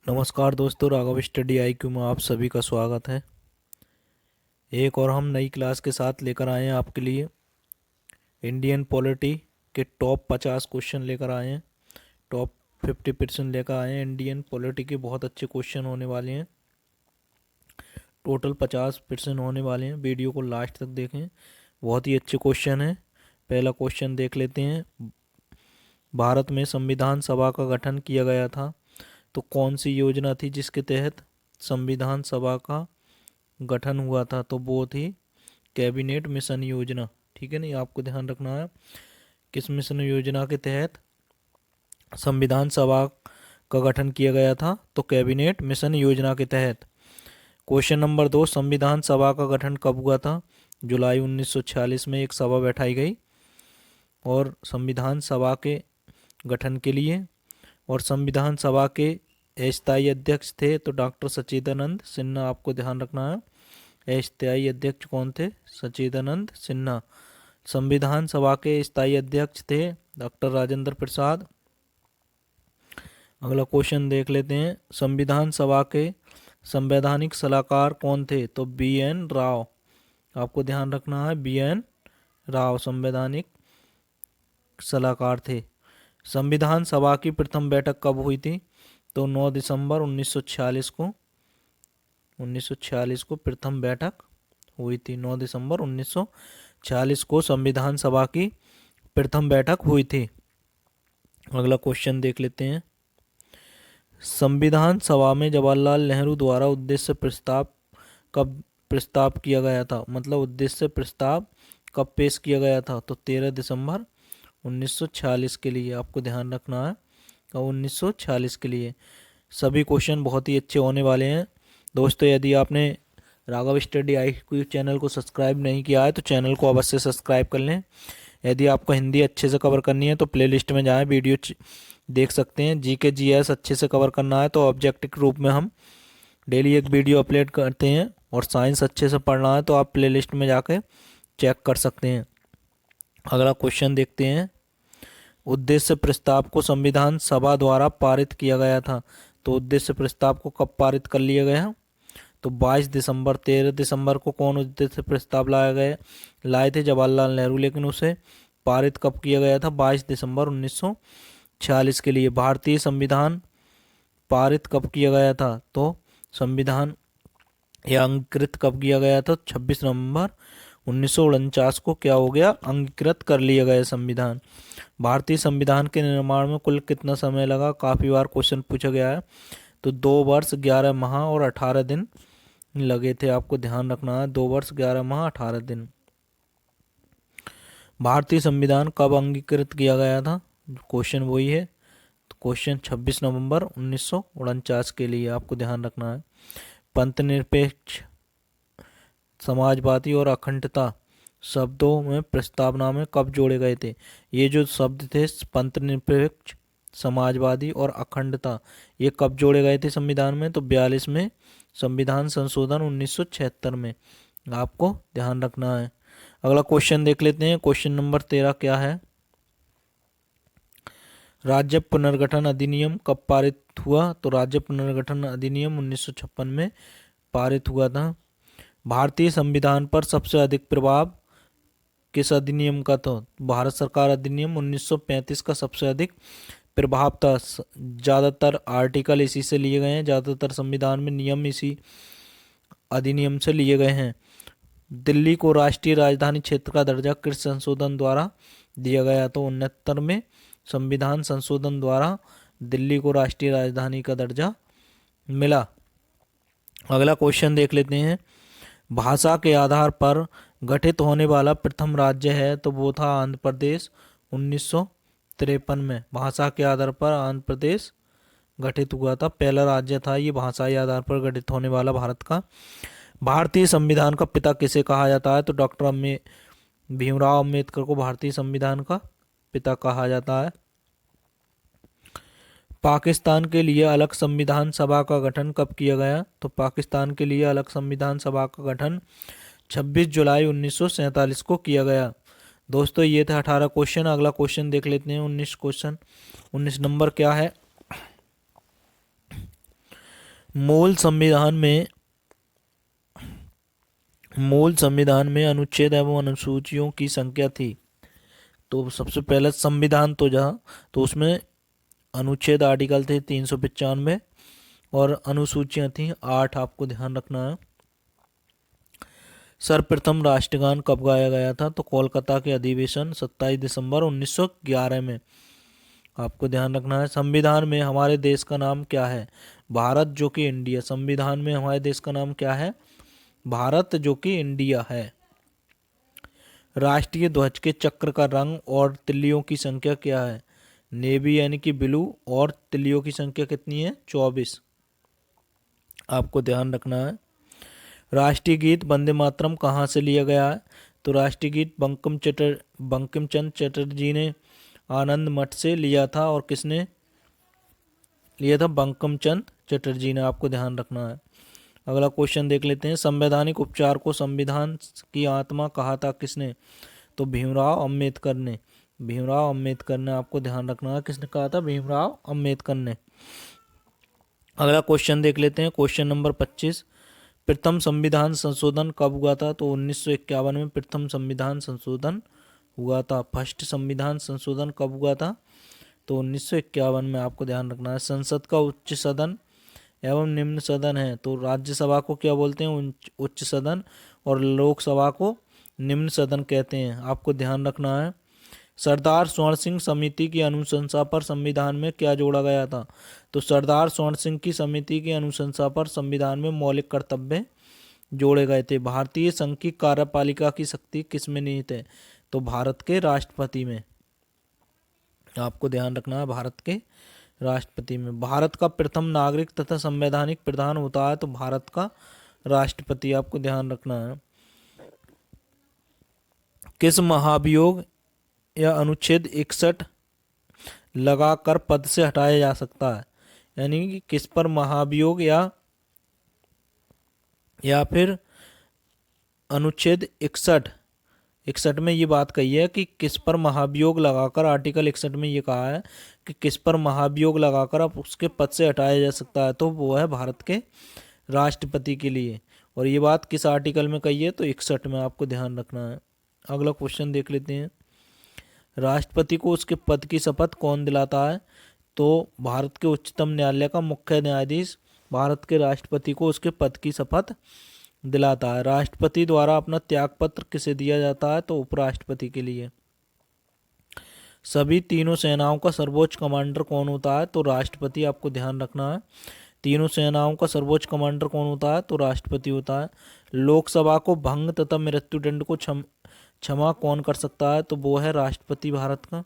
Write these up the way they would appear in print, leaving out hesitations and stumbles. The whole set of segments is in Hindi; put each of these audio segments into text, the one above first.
नमस्कार दोस्तों, राघव स्टडी आईक्यू में आप सभी का स्वागत है। एक और हम नई क्लास के साथ लेकर आए हैं आपके लिए इंडियन पॉलिटी के टॉप 50 क्वेश्चन लेकर आए हैं। टॉप 50% लेकर आए हैं। इंडियन पॉलिटी के बहुत अच्छे क्वेश्चन होने वाले हैं। टोटल 50% होने वाले हैं। वीडियो को लास्ट तक देखें, बहुत ही अच्छे क्वेश्चन हैं। पहला क्वेश्चन देख लेते हैं। भारत में संविधान सभा का गठन किया गया था, तो कौन सी योजना थी जिसके तहत संविधान सभा का गठन हुआ था? तो वो थी कैबिनेट मिशन योजना। ठीक है, नहीं आपको ध्यान रखना है किस मिशन योजना के तहत संविधान सभा का गठन किया गया था, तो कैबिनेट मिशन योजना के तहत। क्वेश्चन नंबर 2, संविधान सभा का गठन कब हुआ था? जुलाई 1946 में एक सभा बैठाई गई और संविधान सभा के गठन के लिए, और संविधान सभा के अस्थायी अध्यक्ष थे तो डॉक्टर सच्चिदानंद सिन्हा। आपको ध्यान रखना है अस्थायी अध्यक्ष कौन थे? सच्चिदानंद सिन्हा। संविधान सभा के स्थायी अध्यक्ष थे डॉक्टर राजेंद्र प्रसाद। अगला क्वेश्चन देख लेते हैं। संविधान सभा के संवैधानिक सलाहकार कौन थे? तो BN राव। आपको ध्यान रखना है BN राव संवैधानिक सलाहकार थे। संविधान सभा की प्रथम बैठक कब हुई थी? तो 9 दिसंबर 1946 को प्रथम बैठक हुई थी। 9 दिसंबर 1946 को संविधान सभा की प्रथम बैठक हुई थी। अगला क्वेश्चन देख लेते हैं। संविधान सभा में जवाहरलाल नेहरू द्वारा उद्देश्य प्रस्ताव कब प्रस्ताव किया गया था? मतलब उद्देश्य प्रस्ताव कब पेश किया गया था? तो 13 दिसंबर 1946 के लिए। आपको ध्यान रखना है और 1946 के लिए। सभी क्वेश्चन बहुत ही अच्छे होने वाले हैं। दोस्तों, यदि आपने राघव स्टडी आईक्यू चैनल को सब्सक्राइब नहीं किया है तो चैनल को अवश्य सब्सक्राइब कर लें। यदि आपको हिंदी अच्छे से कवर करनी है तो प्लेलिस्ट में जाएं, वीडियो देख सकते हैं। GK GS अच्छे से कवर करना है तो ऑब्जेक्टिव रूप में हम डेली एक वीडियो अपलोड करते हैं, और साइंस अच्छे से पढ़ना है तो आप प्लेलिस्ट में जाकर चेक कर सकते हैं। अगला क्वेश्चन देखते हैं। उद्देश्य प्रस्ताव को संविधान सभा द्वारा पारित किया गया था, तो उद्देश्य प्रस्ताव को कब पारित कर लिया गया? तो 22 दिसंबर। 13 दिसंबर को कौन उद्देश्य प्रस्ताव लाए थे? जवाहरलाल नेहरू। लेकिन उसे पारित कब किया गया था? 22 दिसंबर 1946 के लिए। भारतीय संविधान पारित कब किया गया था? तो संविधान यह अंगीकृत कब किया गया था? 26 नवंबर 1949 को क्या हो गया? अंगीकृत कर लिया गया संविधान। भारतीय संविधान के निर्माण में कुल कितना समय लगा? काफ़ी बार क्वेश्चन पूछा गया है। तो 2 वर्ष 11 माह और 18 दिन लगे थे। आपको ध्यान रखना है 2 वर्ष 11 माह 18 दिन। भारतीय संविधान कब अंगीकृत किया गया था? क्वेश्चन वही है। तो क्वेश्चन 26 नवंबर 1949 के लिए। आपको ध्यान रखना है। पंथ निरपेक्ष, समाजवादी और अखंडता शब्दों में प्रस्तावना में कब जोड़े गए थे? ये जो शब्द थे पंथ निरपेक्ष, समाजवादी और अखंडता, ये कब जोड़े गए थे संविधान में? तो 42 में संविधान संशोधन 1976 में। आपको ध्यान रखना है। अगला क्वेश्चन देख लेते हैं। क्वेश्चन नंबर 13 क्या है? राज्य पुनर्गठन अधिनियम कब पारित हुआ? तो राज्य पुनर्गठन अधिनियम 1956 में पारित हुआ था। भारतीय संविधान पर सबसे अधिक प्रभाव किस अधिनियम का था? भारत सरकार अधिनियम 1935 का सबसे अधिक प्रभाव था। ज़्यादातर आर्टिकल इसी से लिए गए हैं, ज़्यादातर संविधान में नियम इसी अधिनियम से लिए गए हैं। दिल्ली को राष्ट्रीय राजधानी क्षेत्र का दर्जा किस संशोधन द्वारा दिया गया? तो 69 में संविधान संशोधन द्वारा दिल्ली को राष्ट्रीय राजधानी का दर्जा मिला। अगला क्वेश्चन देख लेते हैं। भाषा के आधार पर गठित होने वाला प्रथम राज्य है, तो वो था आंध्र प्रदेश 1953 में। भाषा के आधार पर आंध्र प्रदेश गठित हुआ था, पहला राज्य था ये भाषाई आधार पर गठित होने वाला भारत का। भारतीय संविधान का पिता किसे कहा जाता है? तो डॉक्टर भीमराव अम्बेडकर को भारतीय संविधान का पिता कहा जाता है। पाकिस्तान के लिए अलग संविधान सभा का गठन कब किया गया? तो पाकिस्तान के लिए अलग संविधान सभा का गठन 26 जुलाई 1947 को किया गया। दोस्तों, ये थे 18 क्वेश्चन। अगला क्वेश्चन देख लेते हैं 19 क्वेश्चन। 19 नंबर क्या है? मूल संविधान में अनुच्छेद एवं अनुसूचियों की संख्या थी। तो सबसे पहले संविधान तो जहाँ, तो उसमें अनुच्छेद आर्टिकल थे 395 और अनुसूचियां थी 8, आपको ध्यान रखना है। सर्वप्रथम राष्ट्रगान कब गाया गया था? तो कोलकाता के अधिवेशन 27 दिसंबर 1911 में, आपको ध्यान रखना है। संविधान में हमारे देश का नाम क्या है? भारत, जो कि इंडिया। संविधान में हमारे देश का नाम क्या है? भारत, जो कि इंडिया है। राष्ट्रीय ध्वज के चक्र का रंग और तिल्लियों की संख्या क्या है? नेवी यानी कि ब्लू, और तिल्लियों की संख्या कितनी है? 24, आपको ध्यान रखना है। राष्ट्रीय गीत वंदे मातरम कहाँ से लिया गया है? तो राष्ट्रीय गीत बंकिम चंद्र चटर्जी ने आनंद मठ से लिया था। और किसने लिया था? बंकिम चंद्र चटर्जी ने, आपको ध्यान रखना है। अगला क्वेश्चन देख लेते हैं। संवैधानिक उपचार को संविधान की आत्मा कहा था किसने? तो भीमराव अंबेडकर ने। भीमराव अंबेडकर ने, आपको ध्यान रखना है। किसने कहा था? भीमराव अंबेडकर ने। अगला क्वेश्चन देख लेते हैं, क्वेश्चन नंबर 25। प्रथम संविधान संशोधन कब हुआ था? तो 1951 में प्रथम संविधान संशोधन हुआ था। फर्स्ट संविधान संशोधन कब हुआ था? तो 1951 में, आपको ध्यान रखना है। संसद का उच्च सदन एवं निम्न सदन है। तो राज्यसभा को क्या बोलते हैं? उच्च सदन, और लोकसभा को निम्न सदन कहते हैं, आपको ध्यान रखना है। सरदार स्वर्ण सिंह समिति की अनुशंसा पर संविधान में क्या जोड़ा गया था? तो सरदार स्वर्ण सिंह की समिति की अनुशंसा पर संविधान में मौलिक कर्तव्य जोड़े गए थे। भारतीय संघ की कार्यपालिका की शक्ति किसमें निहित है? तो भारत के राष्ट्रपति में, आपको ध्यान रखना है। भारत के राष्ट्रपति में। भारत का प्रथम नागरिक तथा संवैधानिक प्रधान होता है? तो भारत का राष्ट्रपति, आपको ध्यान रखना है। किस महाभियोग या अनुच्छेद 61 लगाकर पद से हटाया जा सकता है? यानी कि किस पर महाभियोग या फिर अनुच्छेद 61 में ये बात कही है कि किस पर महाभियोग लगाकर, आर्टिकल 61 में ये कहा है कि किस पर महाभियोग लगाकर अब उसके पद से हटाया जा सकता है? तो वो है भारत के राष्ट्रपति के लिए। और ये बात किस आर्टिकल में कही है? तो 61 में, आपको ध्यान रखना है। अगला क्वेश्चन देख लेते हैं। राष्ट्रपति को उसके पद की शपथ कौन दिलाता है? तो भारत के उच्चतम न्यायालय का मुख्य न्यायाधीश भारत के राष्ट्रपति को उसके पद की शपथ दिलाता है। राष्ट्रपति द्वारा अपना त्यागपत्र किसे दिया जाता है? तो उपराष्ट्रपति के लिए। सभी तीनों सेनाओं का सर्वोच्च कमांडर कौन होता है? तो राष्ट्रपति, आपको ध्यान रखना है। तीनों सेनाओं का सर्वोच्च कमांडर कौन होता है? तो राष्ट्रपति होता है। लोकसभा को भंग तथा मृत्युदंड को क्षमा कौन कर सकता है? तो वो है राष्ट्रपति भारत का।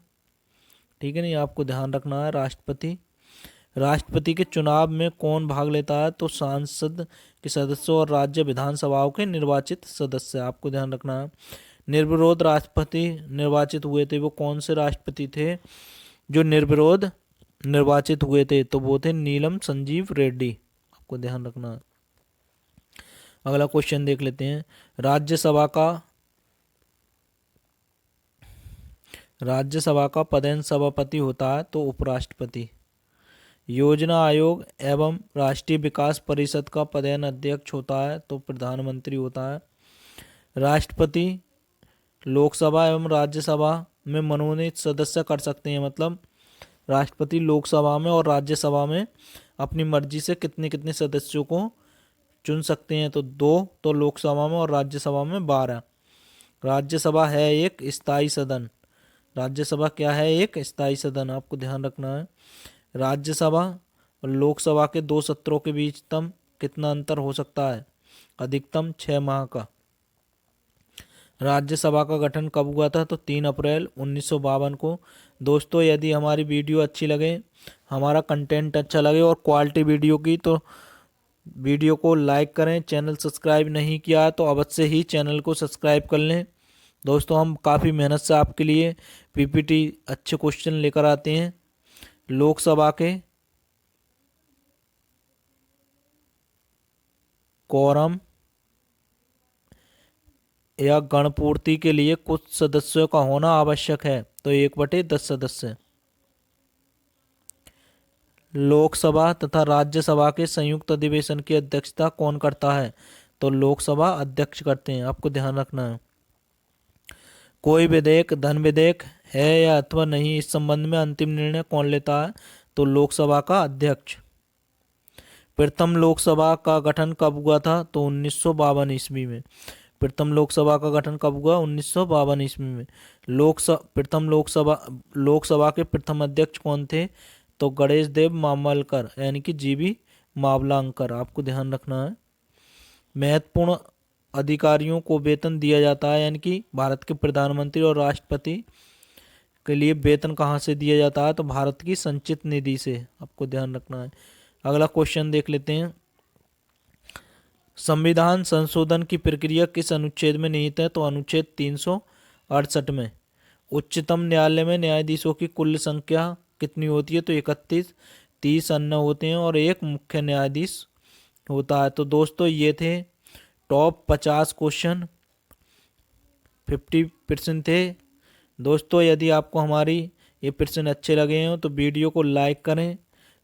ठीक है, नहीं, आपको ध्यान रखना है। राष्ट्रपति। राष्ट्रपति के चुनाव में कौन भाग लेता है? तो सांसद के सदस्य और राज्य विधानसभाओं के निर्वाचित सदस्य, आपको ध्यान रखना है। निर्विरोध राष्ट्रपति निर्वाचित हुए थे, वो कौन से राष्ट्रपति थे जो निर्विरोध निर्वाचित हुए थे? तो वो थे नीलम संजीव रेड्डी, आपको ध्यान रखना है। अगला क्वेश्चन देख लेते हैं। राज्यसभा का पदेन सभापति होता है? तो उपराष्ट्रपति। योजना आयोग एवं राष्ट्रीय विकास परिषद का पदेन अध्यक्ष होता है? तो प्रधानमंत्री होता है। राष्ट्रपति लोकसभा एवं राज्यसभा में मनोनीत सदस्य कर सकते हैं, मतलब राष्ट्रपति लोकसभा में और राज्यसभा में अपनी मर्जी से कितने कितने सदस्यों को चुन सकते हैं? तो 2, तो लोकसभा में, और राज्यसभा में 12। राज्यसभा है एक स्थायी सदन। राज्यसभा क्या है? एक स्थायी सदन, आपको ध्यान रखना है। राज्यसभा और लोकसभा के 2 सत्रों के बीच कितना अंतर हो सकता है? अधिकतम 6 माह का। राज्यसभा का गठन कब हुआ था? तो 3 अप्रैल 1952 को। दोस्तों, यदि हमारी वीडियो अच्छी लगे, हमारा कंटेंट अच्छा लगे और क्वालिटी वीडियो की, तो वीडियो को लाइक करें। चैनल सब्सक्राइब नहीं किया तो अवश्य ही चैनल को सब्सक्राइब कर लें। दोस्तों, हम काफ़ी मेहनत से आपके लिए पीपीटी अच्छे क्वेश्चन लेकर आते हैं। लोकसभा के कोरम या गणपूर्ति के लिए कुछ सदस्यों का होना आवश्यक है? तो 1/10 सदस्य। लोकसभा तथा राज्यसभा के संयुक्त अधिवेशन की अध्यक्षता कौन करता है? तो लोकसभा अध्यक्ष करते हैं, आपको ध्यान रखना है। कोई विधेयक धन विधेयक है या अथवा नहीं, इस संबंध में अंतिम निर्णय कौन लेता है? तो लोकसभा का अध्यक्ष। प्रथम लोकसभा का गठन कब हुआ था? तो 1952 ईस्वी में। प्रथम लोकसभा का गठन कब हुआ? 1952 ईस्वी में। लोकसभा के प्रथम अध्यक्ष कौन थे? तो गणेश देव मामलकर यानी कि जीवी मावलांकर, आपको ध्यान रखना है। महत्वपूर्ण अधिकारियों को वेतन दिया जाता है, यानी कि भारत के प्रधानमंत्री और राष्ट्रपति के लिए वेतन कहाँ से दिया जाता है? तो भारत की संचित निधि से, आपको ध्यान रखना है। अगला क्वेश्चन देख लेते हैं। संविधान संशोधन की प्रक्रिया किस अनुच्छेद में निहित है? तो अनुच्छेद 368 में। उच्चतम न्यायालय में न्यायाधीशों की कुल संख्या कितनी होती है? तो 31, 30 अन्य होते हैं और एक मुख्य न्यायाधीश होता है। तो दोस्तों ये थे टॉप 50 क्वेश्चन, 50% थे। दोस्तों यदि आपको हमारी ये प्रश्न अच्छे लगे हों तो वीडियो को लाइक करें।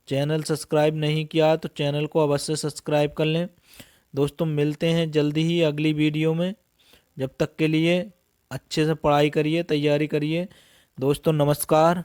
चैनल सब्सक्राइब नहीं किया तो चैनल को अवश्य सब्सक्राइब कर लें। दोस्तों मिलते हैं जल्दी ही अगली वीडियो में। जब तक के लिए अच्छे से पढ़ाई करिए, तैयारी करिए। दोस्तों नमस्कार।